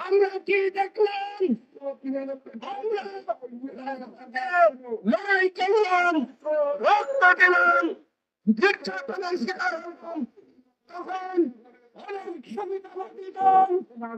আমরা কি দেখলাম? লড়াই করলাম, রক্ত দিলাম, নির্যাতনের শিকার হলাম, তখন অনেক সুবিধাবাদী দল আমরা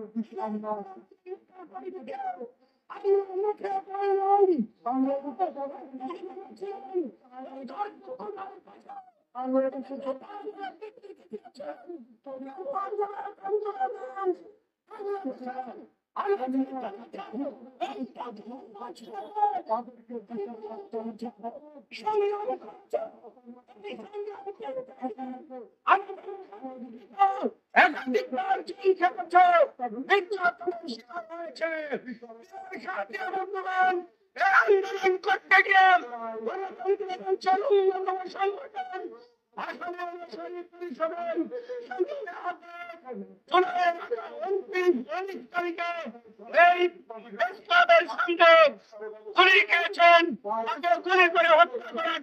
মুখে পড়লাম, আন্দোলন করতে গিয়ে সংগঠন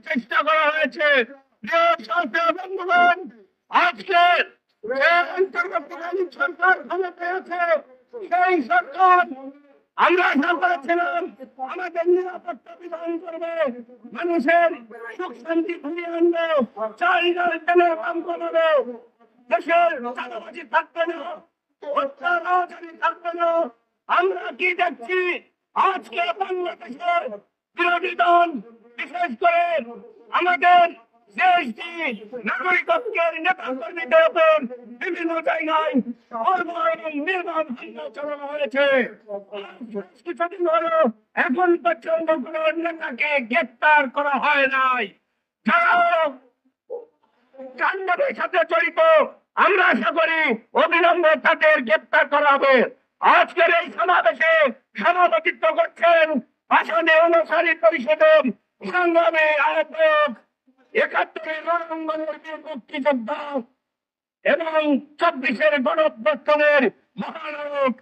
চেষ্টা করা হয়েছে। বন্ধুগণ, আজকে অন্তর্বর্তীকালীন সরকার ক্ষমতায় আছে, সেই সরকার আমরা আশা করেছিলাম আমাদের নিরাপত্তা বিধান করবে, মানুষের সুখ শান্তি ফিরিয়ে আনবে, চাল ডাল তেলের দাম কমাবে, দেশের চাঁদাবাজি থাকবে না, হত্যা রাজধানী থাকবে না। আমরা কি দেখছি আজকে বাংলাদেশের বিরোধী দল, বিশেষ করে আমাদের দেশটি নাগরিকত্বের নেতা কর্মীদের উপর বিভিন্ন জায়গায় নির্মম হামলা চালানো হয়েছে। কিছুদিন হলো এখন পর্যন্ত কোন নেতাকে গ্রেপ্তার করা হয় নাই। যারা যানবাহনের সাথে জড়িত, আমরা আশা করি অবিলম্বে তাদের গ্রেপ্তার করা হবে। আজকের এই সমাবেশে সভাপতিত্ব করছেন আসামে অনুসারী পরিষদের সংগ্রামী আহ্বায়ক, ৭১-এর রণাঙ্গনের বীর মুক্তিযোদ্ধা এবং ২৪-এর গণঅভ্যুত্থানের মহানায়ক